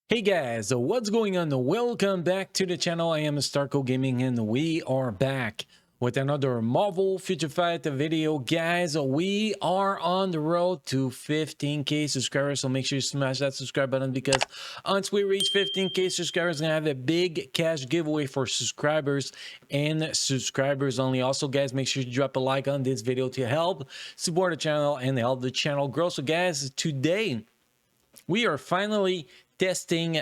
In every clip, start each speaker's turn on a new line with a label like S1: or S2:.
S1: Hey guys, what's going on? Welcome back to the channel. I am Starco Gaming and we are back with another Marvel Future Fight video. Guys, we are on the road to 15k subscribers, so make sure you smash that subscribe button because once we reach 15k subscribers, we're gonna have a big cash giveaway for subscribers and subscribers only. Also guys, make sure you drop a like on this video to help support the channel and help the channel grow. So guys, today we are finally testing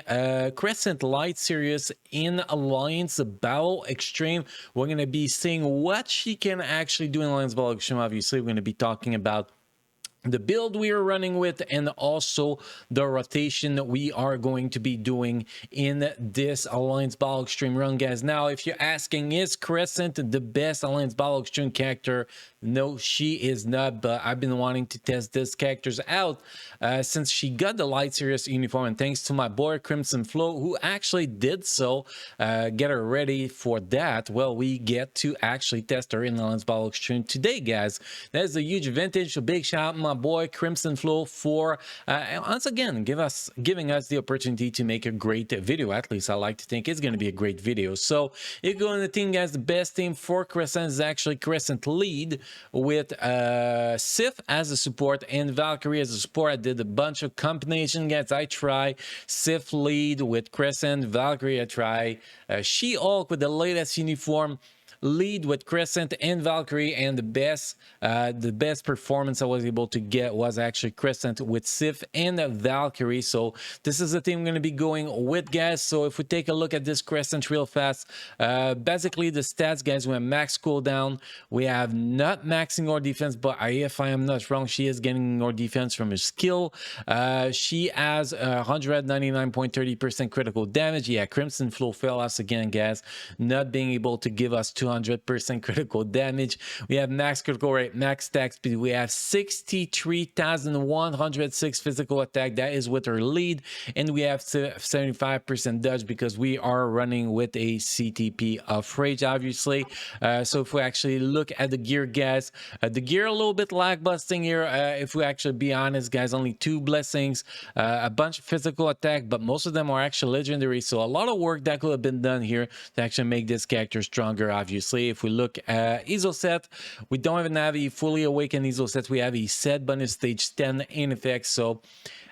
S1: Crescent Light Series in Alliance Battle Extreme. We're going to be seeing what she can actually do in Alliance Battle Extreme. Obviously, we're going to be talking about the build we are running with and also the rotation that we are going to be doing in this Alliance Battle Extreme run, guys. Now, if you're asking, is Crescent the best Alliance Battle Extreme character? No, she is not, but I've been wanting to test this characters out since she got the Light Series uniform, and thanks to my boy Crimson Flow, who actually did so, get her ready for that. Well, we get to actually test her in Alliance Battle Extreme today, guys. That is a huge advantage, so big shout out to my boy Crimson Flow for once again giving us the opportunity to make a great video. At least I like to think it's going to be a great video. So if you go in the team, guys, the best team for Crescent is actually Crescent Lead with Sif as a support and Valkyrie as a support. I did a bunch of combination, guys. I try Sif Lead with Crescent, Valkyrie I try She-Hulk with the latest uniform, Lead with Crescent and Valkyrie, and the best performance I was able to get was actually Crescent with Sif and Valkyrie. So this is the team I'm going to be going with, guys. So if we take a look at this Crescent real fast, basically the stats, guys, we have max cooldown, we have not maxing our defense, but if I am not wrong, she is getting more defense from her skill. She has 199.30% critical damage. Yeah, Crimson Flow fell us again, guys, not being able to give us 200% critical damage. We have max critical rate, max attack speed. We have 63,106 physical attack. That is with her lead. And we have 75% dodge because we are running with a CTP of rage, obviously. So if we actually look at the gear, guys, the gear a little bit lackbusting here. If we actually be honest, guys, only 2 blessings, a bunch of physical attack, but most of them are actually legendary. So a lot of work that could have been done here to actually make this character stronger, obviously. If we look at ESO set, we don't even have a fully awakened ESO set. We have a set bonus stage 10 in effect. So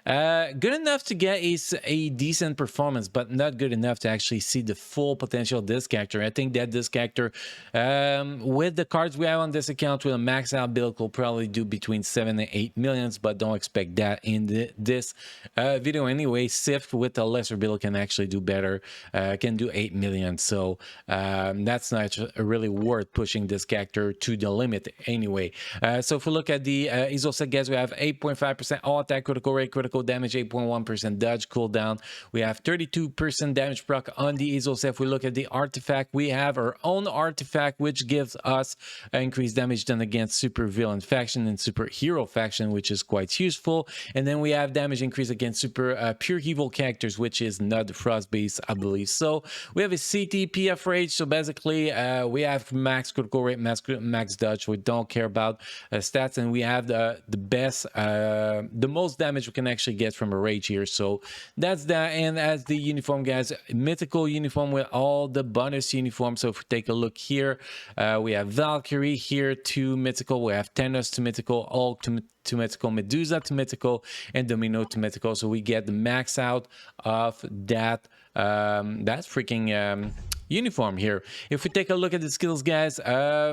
S1: good enough to get a decent performance, but not good enough to actually see the full potential of this character. I think that this character, with the cards we have on this account, with a max out build, will probably do between 7 and 8 millions, but don't expect that in this video anyway. Sif with a lesser build can actually do better, can do 8 million. So that's not really worth pushing this character to the limit anyway. So if we look at the ESO set, guys, we have 8.5% all attack, critical rate, critical damage, 8.1% dodge, cooldown. We have 32% damage proc on the ESO set. If we look at the artifact, we have our own artifact, which gives us increased damage done against super villain faction and super hero faction, which is quite useful. And then we have damage increase against super pure evil characters, which is not the frost base, I believe. So we have a CTP of rage. So basically we have max critical rate, max dodge. We don't care about stats, and we have the best, the most damage we can actually get from a rage here. So that's that. And as the uniform, guys, mythical uniform with all the bonus uniforms. So if we take a look here, we have Valkyrie here to mythical, we have Thanos to mythical, Hulk to mythical, Medusa to mythical, and Domino to mythical. So we get the max out of that freaking uniform here. If we take a look at the skills, guys,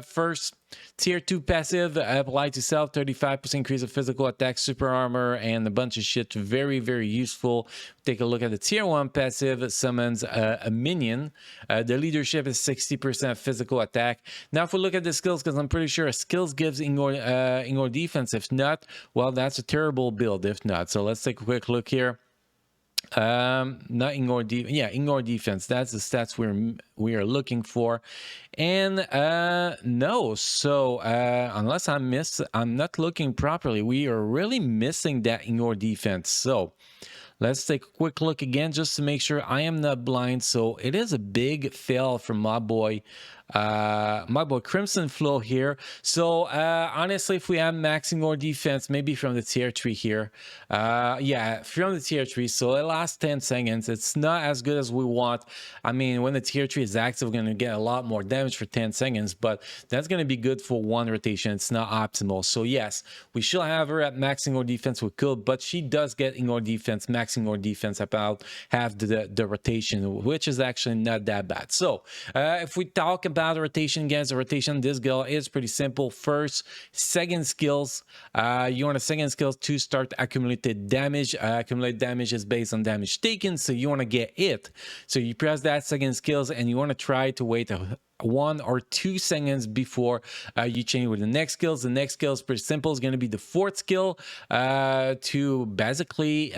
S1: first tier 2 passive, apply to self, 35% increase of physical attack, super armor, and a bunch of shit. Very, very useful. Take a look at the tier 1 passive, summons a minion. The leadership is 60% physical attack. Now if we look at the skills, because I'm pretty sure skills gives ignore defense. If not, well, that's a terrible build if not. So let's take a quick look here. Not ignore ignore defense. That's the stats we are looking for. And no, so unless I'm not looking properly, we are really missing that ignore defense. So let's take a quick look again just to make sure I am not blind. So it is a big fail from my boy my boy Crimson Flow here. So honestly, if we have maxing our defense, maybe from the tier 3 here, yeah, from the tier 3, so it lasts 10 seconds. It's not as good as we want. I mean, when the tier 3 is active, we're going to get a lot more damage for 10 seconds, but that's going to be good for one rotation. It's not optimal. So yes, we should have her at maxing our defense. We could, but she does get in our defense, maxing our defense about half the rotation, which is actually not that bad. So if we talk about the rotation, guys, the rotation this girl is pretty simple. First, second skills, you want a second skill to start accumulated damage. Accumulated damage is based on damage taken, so you want to get it. So you press that second skills and you want to try to wait 1 or 2 seconds before you change with the next skills. The next skill is pretty simple. It's going to be the fourth skill to basically,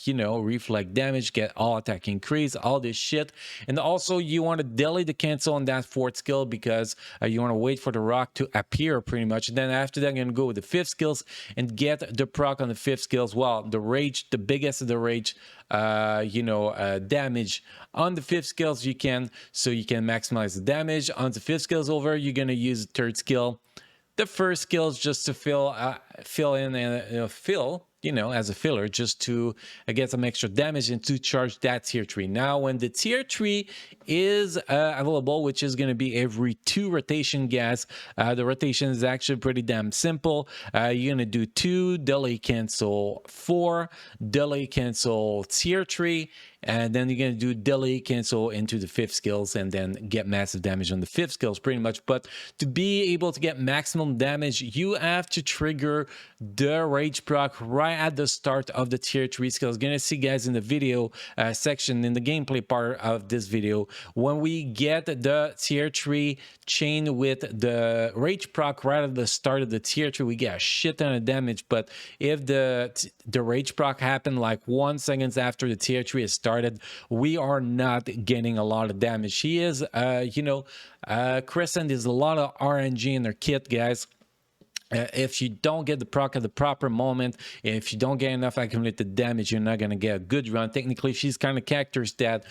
S1: you know, reflect damage, get all attack increase, all this shit. And also you want to delay the cancel on that fourth skill because you want to wait for the rock to appear pretty much. And then after that, I'm going to go with the fifth skills and get the proc on the fifth skills. Well, the rage, the biggest of the rage, you know, damage on the fifth skills you can, so you can maximize the damage. On the fifth skills over, you're going to use the third skill. The first skill is just to fill in and fill, you know, as a filler, just to get some extra damage and to charge that tier 3. Now, when the tier 3 is available, which is going to be every 2 rotation, guys, the rotation is actually pretty damn simple. You're going to do 2, delay cancel 4, delay cancel tier 3, and then you're going to do delay cancel into the fifth skills and then get massive damage on the fifth skills pretty much. But to be able to get maximum damage, you have to trigger the rage proc right at the start of the tier 3 skills. Gonna see, guys, in the video section, in the gameplay part of this video, when we get the tier 3 chain with the rage proc right at the start of the tier 3, we get a shit ton of damage. But if the rage proc happened like 1 second after the tier 3 is started, we are not getting a lot of damage. She is you know, Crescent is a lot of RNG in her kit, guys. If you don't get the proc at the proper moment, if you don't get enough accumulated damage, you're not going to get a good run. Technically, she's kind of characters that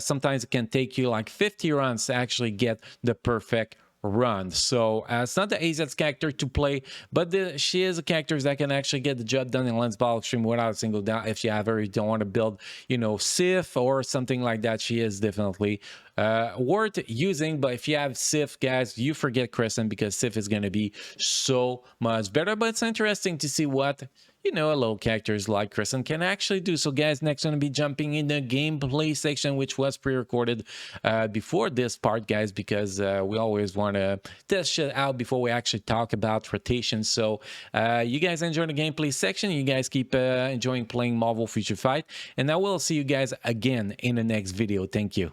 S1: sometimes it can take you like 50 runs to actually get the perfect run. So it's not the AZ's character to play, but she is a character that can actually get the job done in Lens Ball Extreme without a single down. If you have her, you don't want to build, you know, Sif or something like that, she is definitely worth using. But if you have Sif, guys, you forget Crescent, because Sif is going to be so much better. But it's interesting to see what, you know, little characters like Crescent can actually do. So guys, next I'm going to be jumping in the gameplay section, which was pre-recorded before this part, guys, because we always want to test shit out before we actually talk about rotation. So you guys enjoy the gameplay section. You guys keep enjoying playing Marvel Future Fight, and I will see you guys again in the next video. Thank you.